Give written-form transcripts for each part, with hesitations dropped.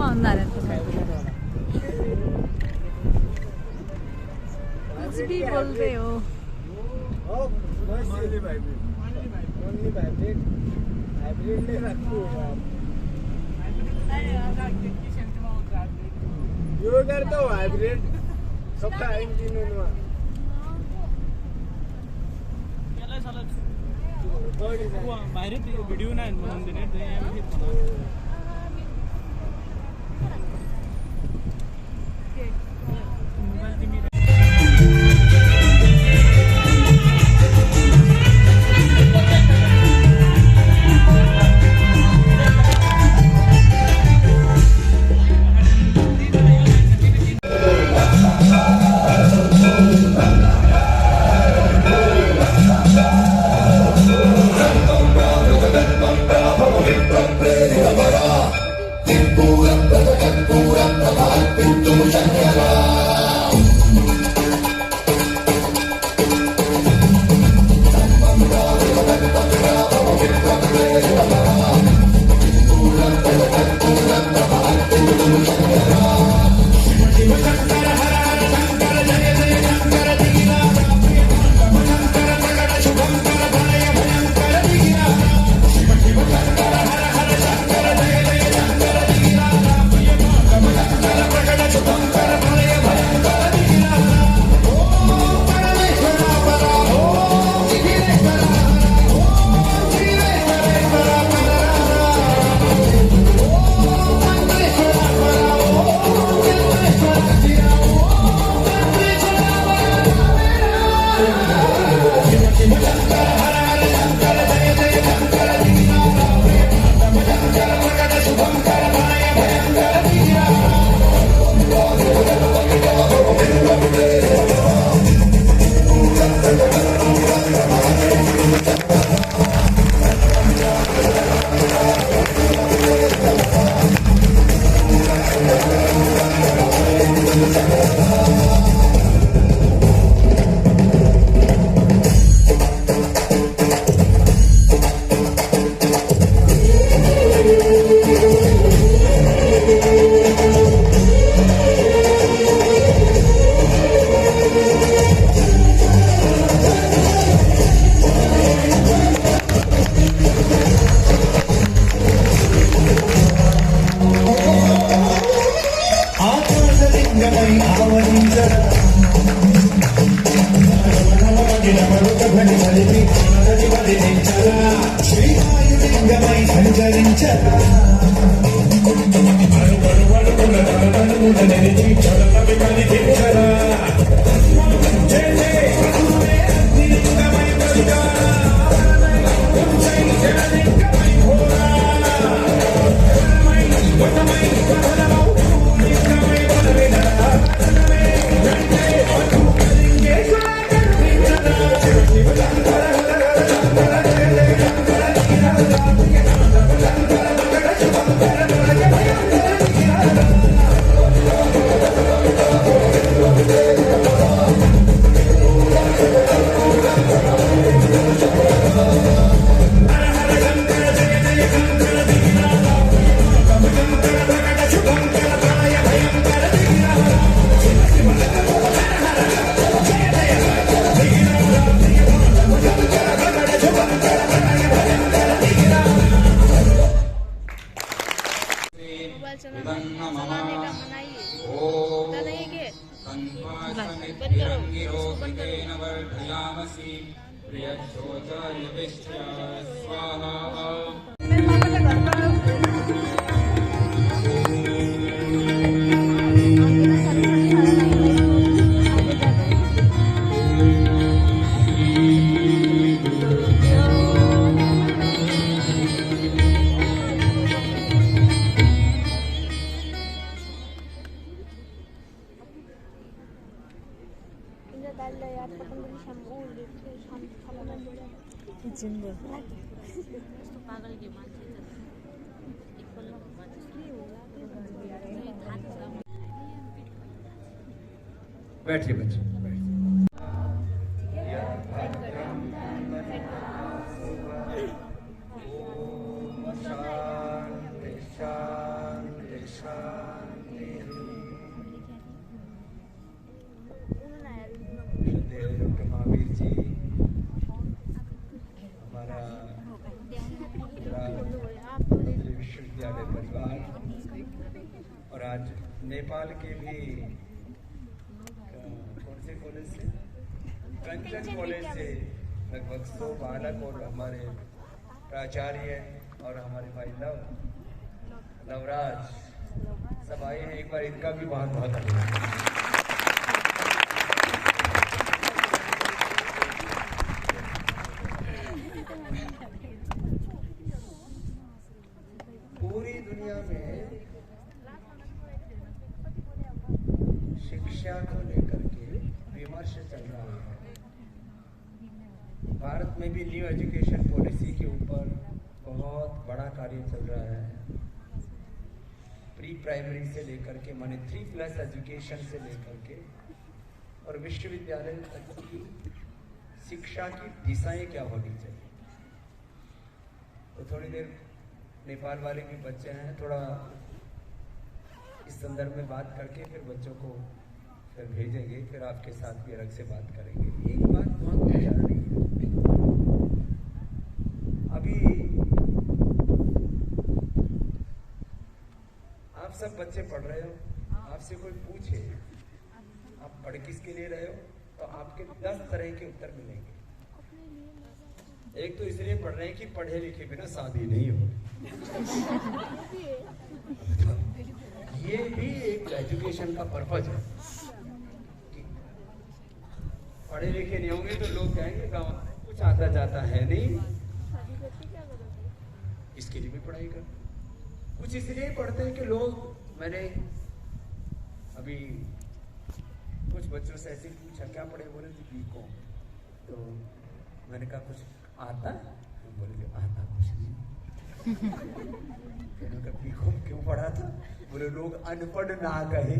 बाగున్నారు कुछ भी बोल रहे हो यो करता हो हाइब्रिड सबका इंजिन में बाहेर व्हिडिओ नाही म्हणून दिने बैठिए बच्चे शांति शांति शांति और आज नेपाल के भी कौन से कॉलेज से, कंचन कॉलेज से लगभग 100 बालक और हमारे प्राचार्य और हमारे भाई लवराज सब आए हैं। एक बार इनका भी बहुत बहुत धन्यवाद। पूरी दुनिया में शिक्षा को लेकर के विमर्श चल रहा है। भारत में भी न्यू एजुकेशन पॉलिसी के ऊपर बहुत बड़ा कार्य चल रहा है। प्री प्राइमरी से लेकर के माने 3+ एजुकेशन से लेकर के और विश्वविद्यालय तक की शिक्षा की दिशाएं क्या होनी चाहिए। तो थोड़ी देर नेपाल वाले भी बच्चे हैं, थोड़ा इस संदर्भ में बात करके फिर बच्चों को फिर भेजेंगे, फिर आपके साथ भी अलग से बात करेंगे। एक बात बहुत प्यारी है, अभी आप सब बच्चे पढ़ रहे हो, आपसे कोई पूछे आप पढ़ किसके लिए रहे हो तो आपके 10 तरह के उत्तर मिलेंगे। एक तो इसलिए पढ़ रहे हैं कि पढ़े लिखे बिना शादी नहीं हो। ये भी एक एजुकेशन का पर्पज है कि पढ़े लिखे नहीं होंगे तो लोग कहेंगे गाँव कुछ आता जाता है नहीं, इसके लिए भी पढ़ाई कर। कुछ इसलिए पढ़ते हैं कि लोग, मैंने अभी कुछ बच्चों से ऐसे पूछा क्या पढ़े, बोले जी बीकॉम। तो मैंने कहा कुछ आता है, बोले आता कुछ नहीं। मैंने कहा बीकॉम क्यों पढ़ा था, बोले लोग अनपढ़ ना कहे।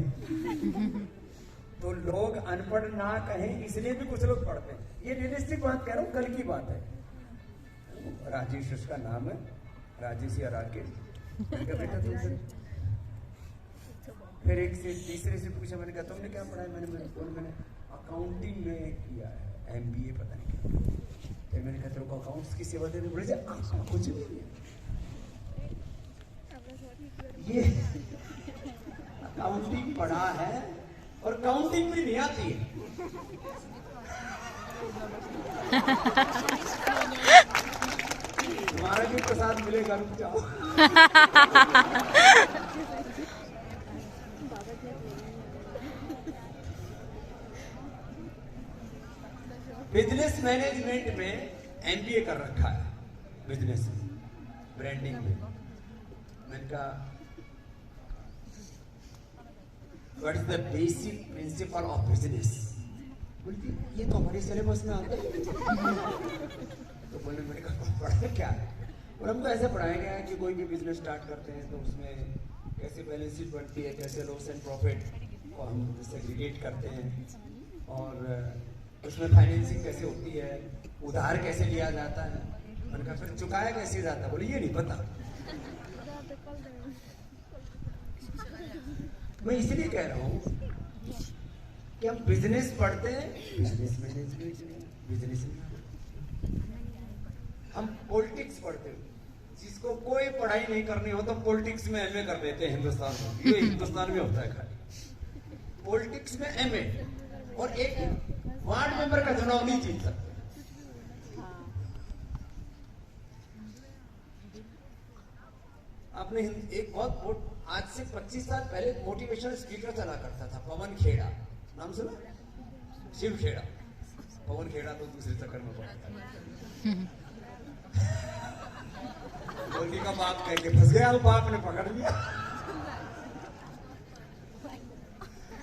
तो लोग अनपढ़ ना कहे इसलिए भी कुछ लोग पढ़ते हैं। ये रियलिस्टिक बात कह रहा हूँ, कल की बात है। राजेश उसका नाम है, राजेश या राकेश। बेटा तुमसे फिर एक से तीसरे से पूछा, मैंने कहा तुमने क्या पढ़ा है, मैंने अकाउंटिंग में किया है, MBA पता नहीं क्या। फिर मैंने कहा तेरे को अकाउंट्स की सेवा देने, बोले कुछ नहीं है ये अकाउंटिंग पढ़ा है और काउंटिंग भी नहीं आती है। तुम्हारा भी प्रसाद मिलेगा, रुक जाओ। बिजनेस मैनेजमेंट में MBA कर रखा है, बिजनेस ब्रांडिंग में। मैंने कहा what is the basic principle of business, बोलती ये तो हमारे सिलेबस में आता है। तो बोले मैंने कहा पढ़ा क्या है, और हमको ऐसे पढ़ाया गया है कि कोई भी बिजनेस स्टार्ट करते हैं तो उसमें कैसे बैलेंस शीट बनती है, कैसे लॉस एंड प्रॉफिट को हम सेग्रीगेट करते हैं, और उसमें फाइनेंसिंग कैसे होती है, उधार कैसे लिया जाता है। मैंने कहा फिर चुकाया कैसे जाता है, बोले ये नहीं पता। मैं इसलिए कह रहा हूँ कि हम बिजनेस पढ़ते हैं, बिजनेस मैनेजमेंट, बिजनेस हम पॉलिटिक्स पढ़ते हैं। जिसको कोई पढ़ाई नहीं करनी हो तो पॉलिटिक्स में MA कर देते हैं हिंदुस्तान में। ये हिंदुस्तान में होता है खाली पॉलिटिक्स में MA, और एक वार्ड मेंबर का चुनाव नहीं जीत सकते। आपने एक बहुत आज से 25 साल पहले मोटिवेशनल स्पीकर चला करता था, पवन खेड़ा, नाम सुना? शिव खेड़ा। पवन खेड़ा तो दूसरे चक्कर में पड़ा था। गोल्डी का बाप कह के फंस गया, बाप ने पकड़ लिया।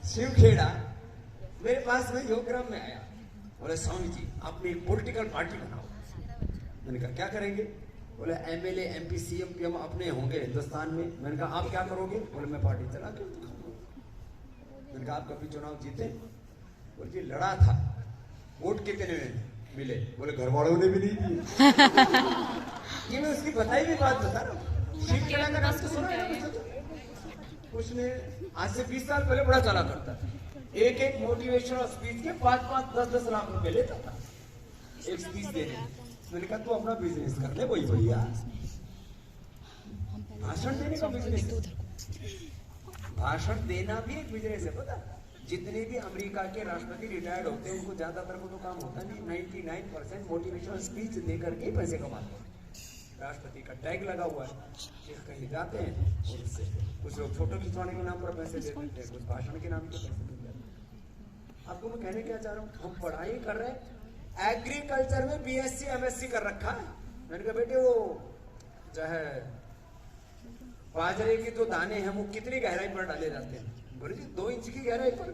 शिव खेड़ा मेरे पास में योगग्राम में आया, बोले स्वामी जी आपने एक पॉलिटिकल पार्टी बनाओ। मैंने कहा क्या करेंगे, बोले MLA MP CM PM अपने होंगे हिंदुस्तान में। मैंने कहा आप क्या करोगे, बोले मैं पार्टी चला के दिखाऊंगा। मैंने कहा आप कभी चुनाव जीते, बोले जी लड़ा था। वोट कितने मिले, बोले घर वालों ने भी नहीं दिए। ये मैं उसकी बताई भी बात बता रहा हूँ। शिव खेड़ा का नाम तो सुना है, उसने आज से 20 साल पहले बड़ा चला करता था। एक मोटिवेशनल स्पीच के 5-5, 10-10 लाख रुपए लेता था एक स्पीच देने। मैंने कहा तू अपना बिजनेस कर ले, वही बढ़िया। भाषण देने का बिजनेस है। भाषण देना भी एक बिजनेस है, पता। जितने भी अमेरिका के राष्ट्रपति रिटायर्ड होते हैं उनको ज्यादातर को तो काम होता नहीं, 99% मोटिवेशनल स्पीच देकर के पैसे कमाते हैं। राष्ट्रपति का टैग लगा हुआ है, कहीं जाते हैं और उससे कुछ लोग फोटो खिंचवाने के नाम पर पैसे दे देते हैं, कुछ भाषण के नाम पर पैसे दे देते हैं। आपको मैं कहने क्या चाह रहा हूँ, हम पढ़ाई कर रहे हैं, एग्रीकल्चर में BSc MSc कर रखा है। मैंने कहा बेटे वो जो है बाजरे के जो दाने हैं वो कितनी गहराई पर डाले जाते हैं? बोले जी 2 इंच की गहराई पर।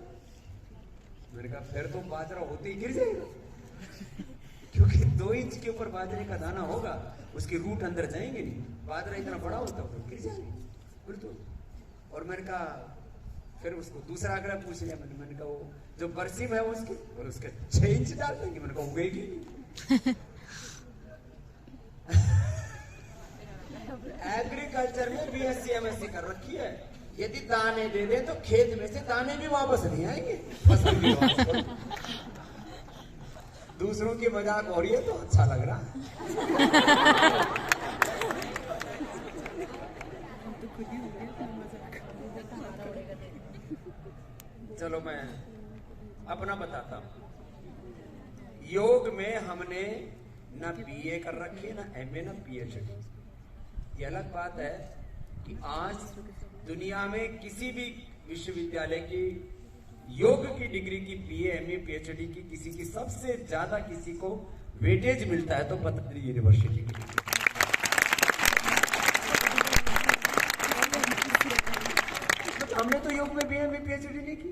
मैंने कहा फिर तो बाजरा होते ही गिर जाएगा, क्योंकि 2 इंच के ऊपर बाजरे का दाना होगा, उसके रूट अंदर जाएंगे नहीं, बाजरा इतना बड़ा होता है तो गिर जाएंगे फिर तो। और मैंने कहा फिर उसको दूसरा आग्रह पूछ लिया मैंने कहा वो जो बरसीम है वो उसकी और उसके 6 इंच डाल देंगे। मैंने कहा उगेगी नहीं। एग्रीकल्चर में BSc MSc कर रखी है, यदि दाने दे दे तो खेत में से दाने भी वापस नहीं आएंगे, फसल भी वापस। दूसरों की मजाक हो रही है तो अच्छा लग रहा है। चलो मैं अपना बताता हूं। योग में हमने ना BA कर रखी है, ना MA, ना PhD। ये अलग बात है कि आज दुनिया में किसी भी विश्वविद्यालय की योग की डिग्री की BA, MA, PhD की किसी की सबसे ज्यादा किसी को वेटेज मिलता है तो पतंजलि यूनिवर्सिटी की डिग्री। हमने तो योग में BA, MA, PhD नहीं की।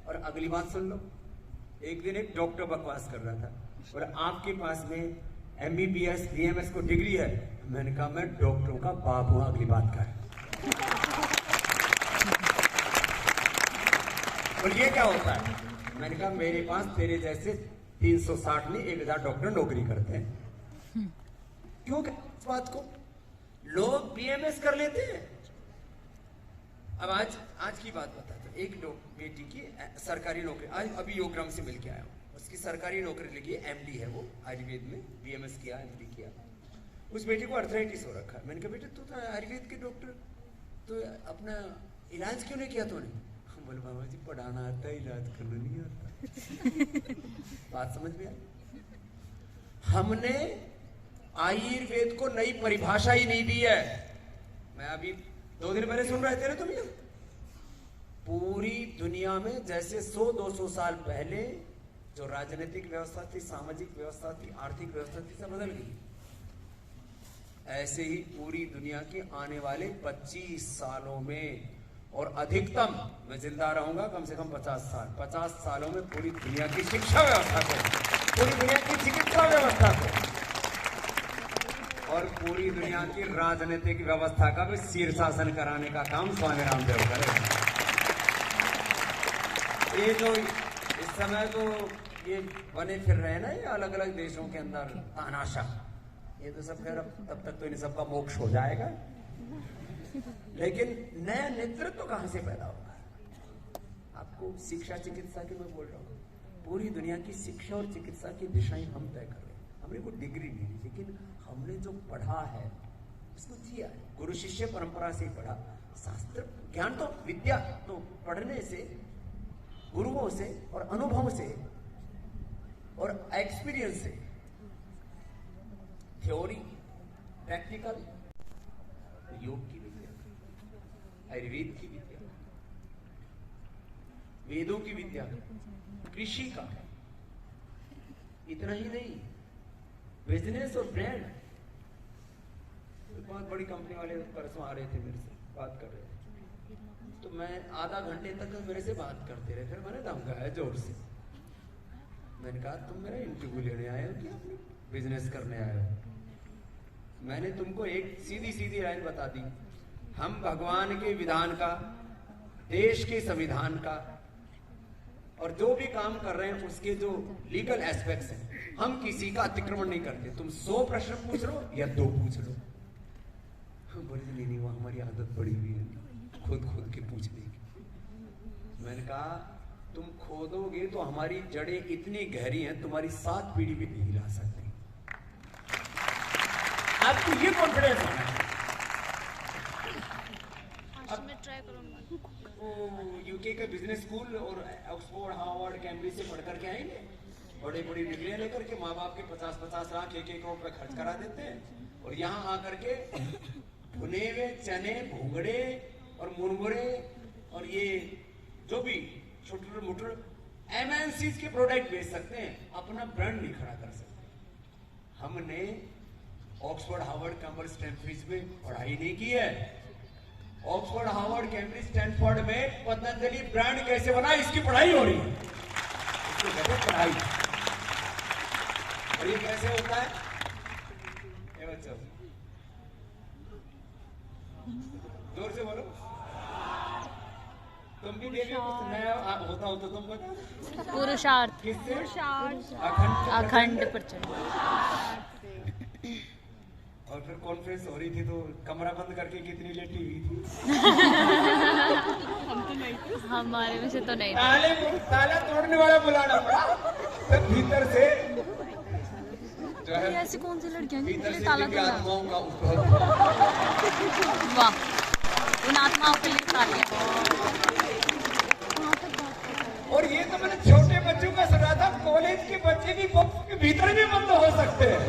और अगली बात सुन लो, एक दिन एक डॉक्टर बकवास कर रहा था और आपके पास में MBBS, BMS को डिग्री है। मैंने कहा मैं डॉक्टरों का बाप हूं, अगली बात कर। और ये क्या होता है? मैंने कहा मेरे पास तेरे जैसे 360 नहीं 1000 डॉक्टर नौकरी करते हैं। क्यों इस बात को लोग BMS कर लेते हैं। अब आज की बात बताता हूं। एक बेटी की सरकारी नौकरी, आज अभी योगराम से मिलके आया हूं, उसकी सरकारी नौकरी लगी, MD है वो, आयुर्वेद में BMS किया, MD किया। उस बेटी को अर्थराइटिस हो रखा है। मैंने कहा बेटा तू तो आयुर्वेद के डॉक्टर, तो अपना इलाज क्यों नहीं किया तूने? बोले बाबा जी पढ़ाना आता है, इलाज करना नहीं आता। बात समझ में आई? हमने आयुर्वेद को नई परिभाषा ही नहीं दी है। मैं अभी 2 दिन पहले सुन रहे थे ना तुम ये, पूरी दुनिया में जैसे 100-200 साल पहले जो राजनीतिक व्यवस्था थी, सामाजिक व्यवस्था थी, आर्थिक व्यवस्था थी, सब बदल गई। ऐसे ही पूरी दुनिया के आने वाले 25 सालों में और अधिकतम मैं जिंदा रहूंगा कम से कम 50 साल, 50 सालों में पूरी दुनिया की शिक्षा व्यवस्था को, पूरी दुनिया की चिकित्सा व्यवस्था को और पूरी दुनिया की राजनीतिक व्यवस्था का भी शीर्षासन कराने का काम स्वामी रामदेव करेगा। ये जो इस समय तो ये बने फिर रहे ना ये अलग अलग देशों के अंदर तानाशाह, ये तो सब खैर तब तक तो इन सबका मोक्ष हो जाएगा, लेकिन नया नेतृत्व तो कहां से पैदा होगा? आपको शिक्षा चिकित्सा की मैं बोल रहा हूँ, पूरी दुनिया की शिक्षा और चिकित्सा की दिशाएं हम तय कर रहे हैं। हमने कोई डिग्री नहीं ली, लेकिन हमने जो पढ़ा है उसको जिया है। गुरु शिष्य परंपरा से ही पढ़ा। शास्त्र ज्ञान तो विद्या तो पढ़ने से, गुरुओं से और अनुभव से और एक्सपीरियंस से, थ्योरी प्रैक्टिकल, योग की विद्या, आयुर्वेद की विद्या, वेदों की विद्या, कृषि का, इतना ही नहीं बिजनेस और ब्रांड। बहुत बड़ी कंपनी वाले परसों आ रहे थे मेरे से बात कर रहे थे, तो मैं आधा घंटे तक मेरे से बात करते रहे। फिर मैंने धमकाया जोर से, मैंने कहा तुम मेरा इंटरव्यू लेने आए हो कि अपनी बिजनेस करने आए हो? मैंने तुमको एक सीधी सीधी लाइन बता दी, हम भगवान के विधान का, देश के संविधान का और जो भी काम कर रहे हैं उसके जो लीगल एस्पेक्ट्स हैं, हम किसी का अतिक्रमण नहीं करते। तुम 100 प्रश्न पूछ लो या 2 पूछ लो। बोले नहीं वो हमारी आदत पड़ी हुई है खुद के पूछने की। मैंने कहा तुम खोदोगे तो हमारी जड़ें इतनी गहरी हैं, तुम्हारी 7 पीढ़ी भी नहीं हिला सकती। आपको ये कॉन्फिडेंस होना है। में ट्राई करूंगा। वो यूके का बिजनेस स्कूल और ऑक्सफोर्ड, हार्वर्ड, कैम्ब्रिज से पढ़ करके आएंगे, बड़ी बड़ी डिग्रियां लेकर के माँ बाप के 50-50 लाख 1-1 करोड़ रुपए खर्च करा देते हैं, और यहाँ आकर के भुने हुए चने, भूंगड़े और मुरमुरे और ये जो भी छोटे मोटे MNCs के प्रोडक्ट बेच सकते हैं, अपना ब्रांड नहीं खड़ा कर सकते। हमने ऑक्सफोर्ड, हार्वर्ड, कैम्ब्रिज, स्टैनफोर्ड में पढ़ाई नहीं की है। ऑक्सफोर्ड, हार्वर्ड, कैम्ब्रिज, स्टैनफोर्ड में पतंजलि ब्रांड कैसे बना, इसकी पढ़ाई हो रही है, इसको कहते हैं पढ़ाई। और ये कैसे होता है? ये बच्चों जोर से बोलो, तुम भी देवी कुछ नया होता हो तो तुम बता। पुरुषार्थ। किससे? अखंड प्रचंड। और फिर कॉन्फ्रेंस हो रही थी तो कमरा बंद करके कितनी लेटी हुई थी? हमारे में से तो नहीं था। ताला तोड़ने वाला बुलाना पड़ा, तब भीतर से जो है ऐसी कौन सी लड़कियां भीतर जिनके से लिए ताला दिव्य तोड़ा? आत्माओं का उद्भव। वाह, उन आत्माओं के लिए तालियां। और ये तो मैंने छोटे बच्चों का सुना था, कॉलेज के बच्चे भी बॉक्स के भीतर भी बंद हो सकते हैं।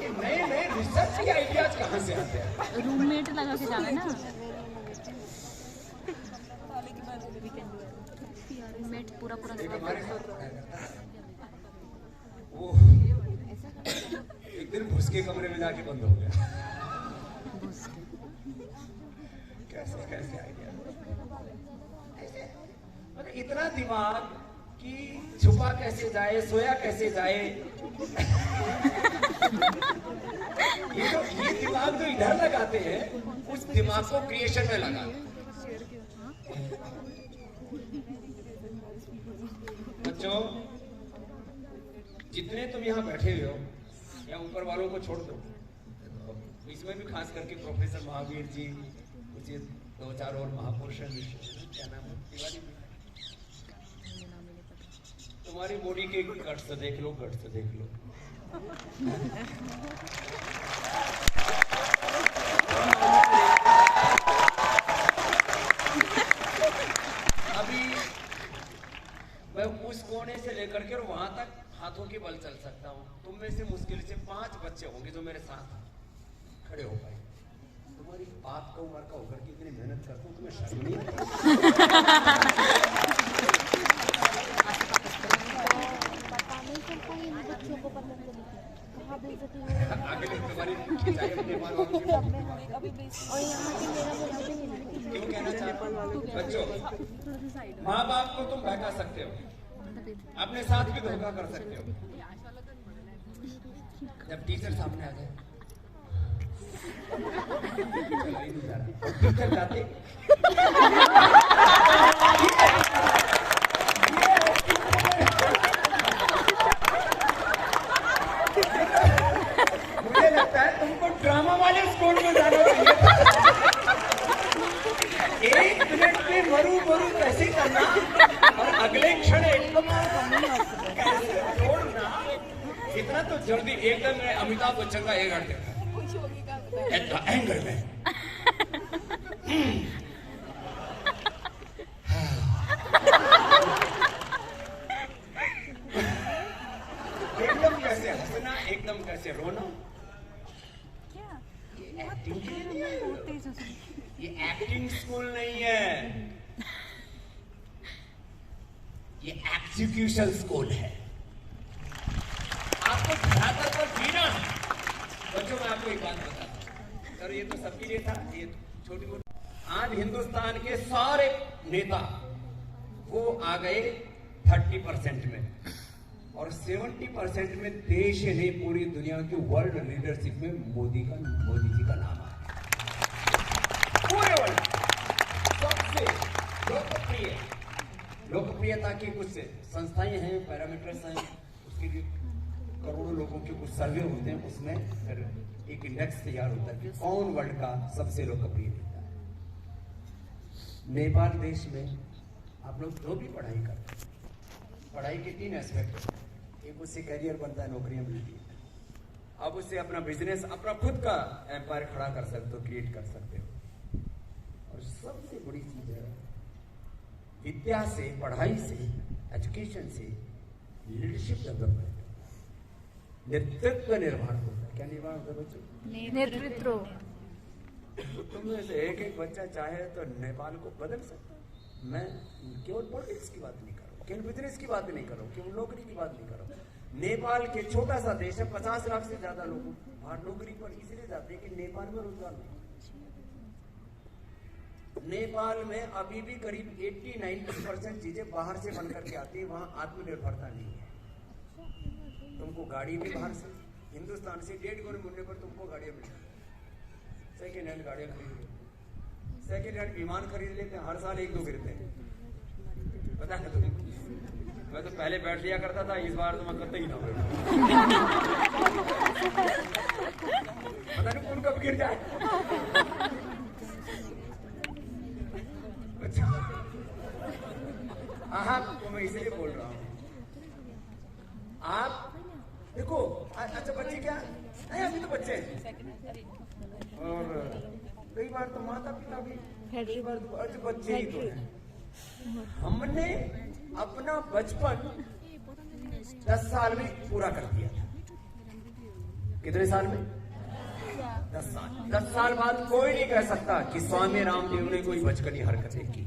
ये नए नए रिसर्च के आइडियाज कहाँ से आते हैं? रूममेट लगा के जावे ना, रूममेट पूरा एक हमारे वो एक दिन घुस के कमरे में जाके बंद हो गया। कैसे कैसे आइडिया, मतलब इतना दिमाग कि छुपा कैसे जाए, सोया कैसे जाए। ये दिमाग जो इधर लगाते हैं, उस दिमाग को क्रिएशन में लगा। बच्चों, जितने तुम यहाँ बैठे हुए हो, या ऊपर वालों को छोड़ दो, इसमें भी खास करके प्रोफेसर महावीर जी, कुछ 2-4 और महापुरुष हैं, क्या नाम है, तिवारी, तुम्हारी बॉडी के गट्स तो देख लो, गट्स तो देख लो। अभी मैं उस कोने से लेकर के वहां तक हाथों के बल चल सकता हूँ। तुम में से मुश्किल से 5 बच्चे होंगे जो मेरे साथ खड़े हो पाए। तुम्हारी बाप का उम्र का होकर के इतनी मेहनत करता हूँ, तुम्हें शर्म नहीं आती? आगे तुम्हारी खिंचाई अपने माल वालों की। क्यों कहना चाहता हूँ बच्चों, माँ बाप को तुम बहका सकते हो, अपने साथ भी धोखा कर सकते हो। जब टीचर सामने आ जाए, टीचर जाते मुझे लगता है तुमको ड्रामा वाले स्कूल में जाना चाहिए। 1 मिनट में मरू मरू कैसे करना और अगले क्षण एकदम कैसे छोड़ना, इतना तो जल्दी एकदम मैं अमिताभ बच्चन का 1 घंटे एंगल में एकदम कैसे हंसना, एकदम कैसे रोना। ये एक्टिंग के लिए नहीं है, ये एक्टिंग स्कूल नहीं है, ये एग्जीक्यूशन स्कूल है। आपको धरातल पर जीना है। बच्चों, मैं आपको एक बात बताता हूं, सर ये तो सबके लिए था, ये छोटी मोटी। आज हिंदुस्तान के सारे नेता वो आ गए 30% में, और 70% में देश ने पूरी दुनिया की वर्ल्ड लीडरशिप में मोदी जी का नाम आया। पूरे वर्ल्ड सबसे लोकप्रियता की कुछ संस्थाएं हैं, पैरामीटर्स हैं, उसके लिए करोड़ों लोगों के कुछ सर्वे होते हैं, उसमें फिर एक इंडेक्स तैयार होता है कि कौन वर्ल्ड का सबसे लोकप्रिय नेता है। नेपाल देश में आप लोग जो भी पढ़ाई करते हैं, पढ़ाई के 3 एस्पेक्ट है। एक उससे करियर बनता है, नौकरियां मिलती है। अब उससे अपना बिजनेस, अपना खुद का एम्पायर खड़ा कर सकते हो, क्रिएट कर सकते हो। और सबसे बड़ी चीज है, विद्या से, पढ़ाई से, एजुकेशन से लीडरशिप डेवलपमेंट, नेतृत्व निर्माण होता है। क्या निर्माण होता है बच्चों? नेतृत्व। तुम में से एक एक बच्चा चाहे तो नेपाल को बदल सकता है। मैं केवल पॉलिटिक्स की बात नहीं कर रहा हूँ, केवल बिजनेस की बात नहीं कर रहा हूँ, केवल नौकरी की बात नहीं कर रहा हूँ। नेपाल के छोटा सा देश है, 50 लाख से ज्यादा लोग वहां नौकरी पर इसलिए जाते हैं कि नेपाल में रोजगार नहीं। नेपाल में अभी भी करीब 80-90% चीजें बाहर से बन करके आती है, वहां आत्मनिर्भरता नहीं है। तुमको गाड़ी भी बाहर से, हिंदुस्तान से 1.5 गुना मुड़ने पर तुमको गाड़ियां मिल जाती, सेकेंड हैंड गाड़ियां खरीद लेते, सेकेंड हैंड विमान खरीद लेते हैं, हर साल 1-2 गिरते हैं, पता है तुमको? मैं तो पहले बैठ लिया करता था, इस बार तो मैं करता ही ना बैठा। पता नहीं कौन कब गिर जाए। अच्छा, आपको मैं इसलिए बोल रहा हूँ, आप देखो, अच्छा बच्चे क्या नहीं, अभी तो बच्चे हैं, और कई बार तो माता पिता भी, कई बार तो अच्छा बच्चे ही तो हैं। हमने अपना बचपन 10 साल में पूरा कर दिया था। कितने साल में? 10 साल। 10 साल बाद कोई नहीं कह सकता कि स्वामी रामदेव ने कोई बचकानी हरकतें की।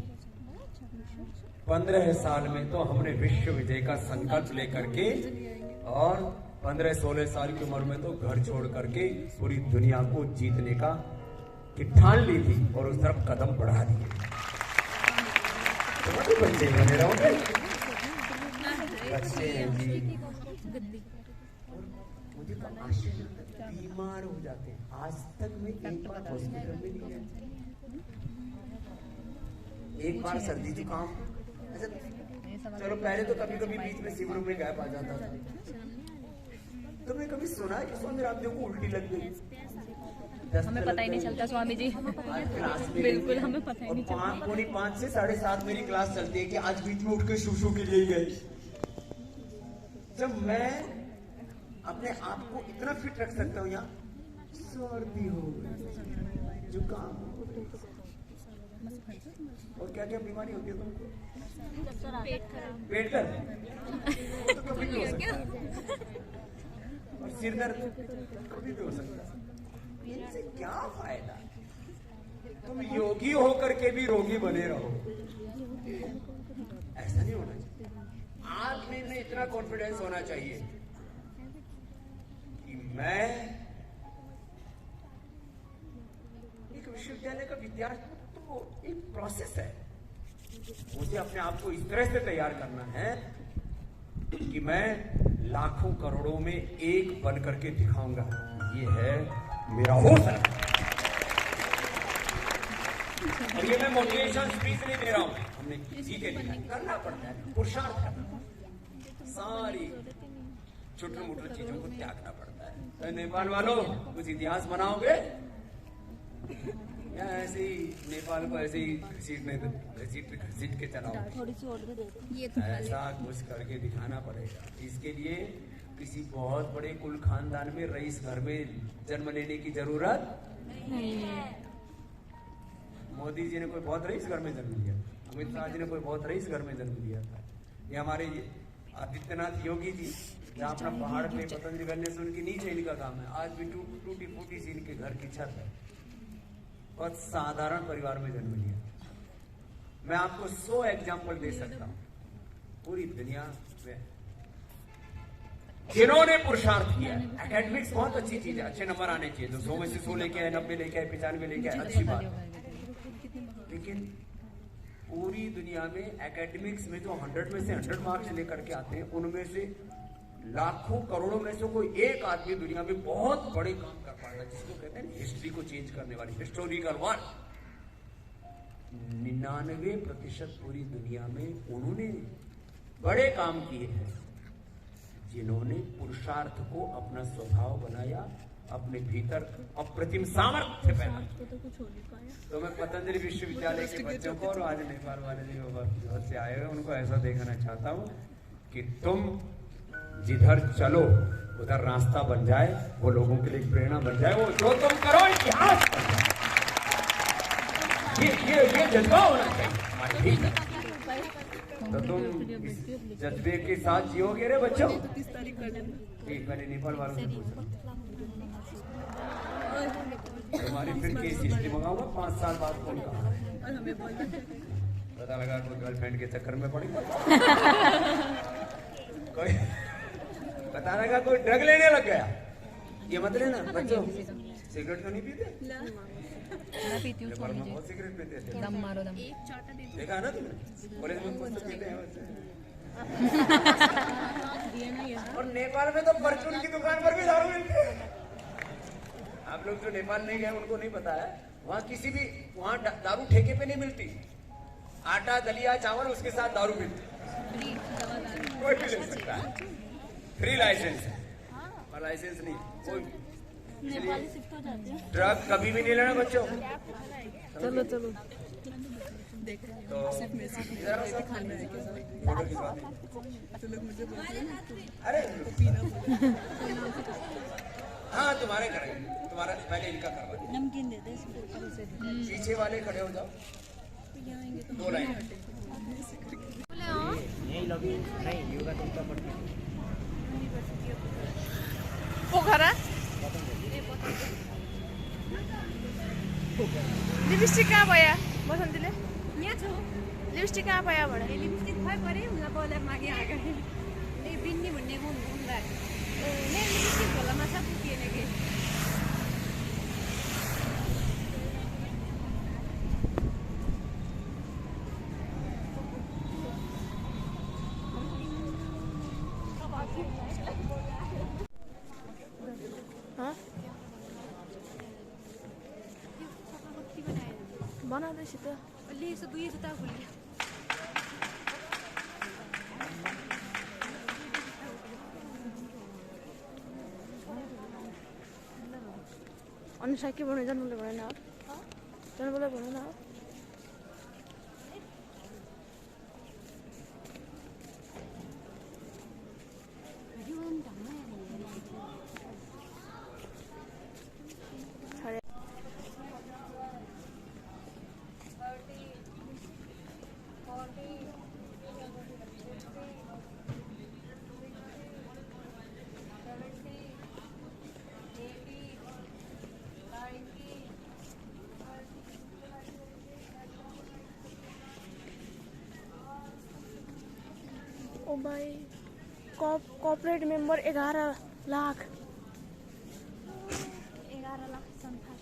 15 साल में तो हमने विश्व विजय का संकल्प लेकर के, और 15-16 साल की उम्र में तो घर छोड़ करके पूरी दुनिया को जीतने का की ठान ली थी, और उस तरफ कदम बढ़ा दिए। तो बच्चे बने रहोगे, बच्चे हैं जी। मुझे तो आश्चर्य होता है, बीमार हो जाते हैं, आज तक मैं एक बार हॉस्पिटल में नहीं गया। एक बार सर्दी जुकाम, अच्छा चलो पहले तो कभी कभी बीच में शिविरों में गैप आ जाता था। तुमने कभी सुना है कि स्वामी रामदेव को उल्टी लग गई? हमें पता ही नहीं चलता स्वामी जी, बिल्कुल हमें पता ही नहीं चलता। 5 से 7:30 मेरी क्लास चलती है कि आज बीच में उठ के शूशू के लिए गए। जब मैं अपने आप को इतना फिट रख सकता हूँ, यहाँ सर्दी हो गई, जुकाम हो गई, और क्या क्या बीमारी होती है तुमको? पेट दर्द तो कभी भी हो सकता है, और सिर दर्द कभी भी हो सकता है। इनसे क्या फायदा? तुम योगी होकर के भी रोगी बने रहो, ऐसा नहीं होना चाहिए। आप में इतना कॉन्फिडेंस होना चाहिए कि मैं एक विश्वविद्यालय का विद्यार्थी, तो एक प्रोसेस है। मुझे अपने आप को इस तरह से तैयार करना है कि मैं लाखों करोड़ों में एक बन करके दिखाऊंगा। ये है मेरा हौसला, और ये मैं मोटिवेशन स्पीच नहीं दे रहा हूं, हमने किसी के लिए करना पड़ता है, पुरुषार्थ करना, सारी छोटी मोटी चीजों को त्यागना पड़ता है। तो नेपाल वालों, कुछ इतिहास बनाओगे या ऐसे ही नेपाल को ऐसे ही घसीट के चलाओ? ऐसा कुछ करके दिखाना पड़ेगा। इसके लिए किसी बहुत बड़े कुल खानदान में, रईस घर में जन्म लेने की जरूरत नहीं है। मोदी जी ने कोई बहुत रईस घर में जन्म लिया, अमित शाह जी ने कोई बहुत रईस घर में जन्म लिया था, ये हमारे आदित्यनाथ योगी जी जहाँ अपना पहाड़ पे पतंजलि करने से उनके नीचे इनका काम है, आज भी टूटी फूटी सी इनके घर की छत है। बहुत साधारण परिवार में जन्म लिया। मैं आपको 100 एग्जाम्पल दे सकता हूँ पूरी दुनिया में जिन्होंने पुरुषार्थ किया। एकेडमिक्स बहुत अच्छी चीज है, अच्छे नंबर आने चाहिए, तो 100 में से 100 लेके आए, 90 लेके आए, 95 लेके आए, अच्छी बात है। लेकिन पूरी दुनिया में एकेडमिक्स में जो 100 में से 100 मार्क्स लेकर के आते हैं, उनमें से लाखों करोड़ों में से कोई एक आदमी दुनिया में बहुत बड़े काम कर पाएगा, जिसको कहते हैं हिस्ट्री को चेंज करने वाली हिस्टोरिकल वन। 99% पूरी दुनिया में उन्होंने बड़े काम किए हैं जिन्होंने पुरुषार्थ को अपना स्वभाव बनाया, अपने भीतर अप्रतिम सामर्थ्य पैदा। तो मैं पतंजलि विश्वविद्यालय के बच्चों को और आज नेपाल वाले जो बहुत से आए हुए उनको ऐसा देखना चाहता हूँ कि तुम जिधर चलो उधर रास्ता बन जाए, वो लोगों के लिए प्रेरणा बन जाए, वो जो तुम करो इतिहास बन जाए। ये जज्बा होना चाहिए, ठीक है? तो तुम इस जज्बे के साथ जियोगे रे बच्चों। ठीक, मैंने नेपाल वालों से पूछा, तुम्हारी फिर केस हिस्ट्री मंगाऊंगा 5 साल बाद कौन कहा, पता लगा कोई गर्लफ्रेंड के चक्कर में पड़ी, कोई पता लगा कोई ड्रग लेने लग गया। ये मत लेना बच्चों, सिगरेट तो नहीं पीते? मैं पीती हूँ, बहुत सिगरेट पीते थे, दम मारो दम। देखा ना तुमने, कॉलेज में कुछ तो पीते हैं वैसे। और नेपाल में तो परचून की दुकान पर भी दारू मिलती है। आप लोग जो नेपाल नहीं गए उनको नहीं पता है, वहाँ किसी भी वहाँ दारू ठेके पे नहीं मिलती, आटा दलिया चावल उसके साथ दारू मिलती, कोई भी ले सकता है, फ्री लाइसेंस है, और लाइसेंस नहीं कोई। ड्रग कभी भी नहीं लेना बच्चों। चलो चलो तो अरे हाँ तुम्हारे करेंगे, तुम्हारा पहले इनका करवा, नमकीन दे दे, पीछे वाले खड़े हो जाओ, 2 लाइन। पोखरा लिपस्टिक कहाँ भयो बसन्तीले? यहाँ छु। लिपस्टिक कहाँ भयो भने? लिपस्टिक खै पऱ्यो उनीलाई बोलेर मागे आएको ए बिन्नी भन्ने उनलाई मेरो लिपस्टिक खोलामा छ पुगेन कि बनाउँदैछु त। अलि यसो 2 जुत्ता खोल्यो अनि साइके बनाउनु जानुले भनेन हो, जानुलाई भनेन हो। ओ भाई कॉर्पोरेट मेंबर 11 लाख 11 लाख संख्या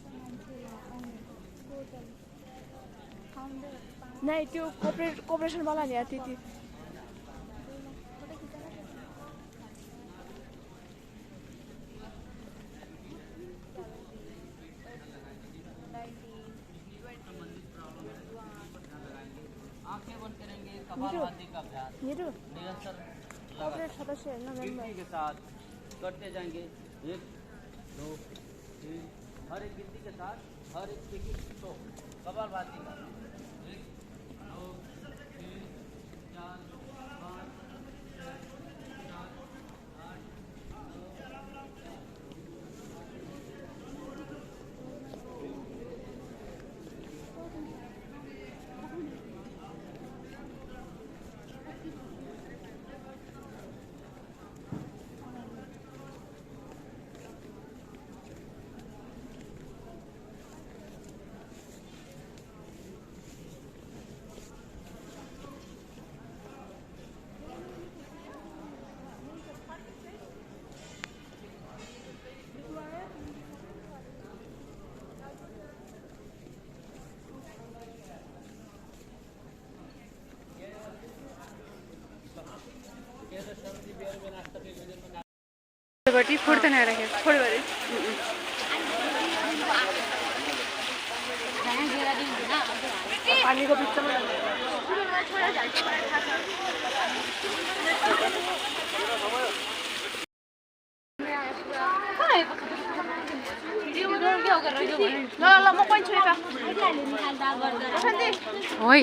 टोटल फाउन्डर नहीं त्यो कॉर्पोरेशन वाला नहीं आती थी। नीरू कॉर्पोरेट सदस्य है ना मेंबर के साथ करते जाएंगे 1 2 3 हर एक गिनती के साथ हर एक तो कपालभाति का 1 2 3 4 5 बटी फोड़ते नहीं रखे फोड़ बड़ी पानी को पीछे में ल म कोही छु यता ओइ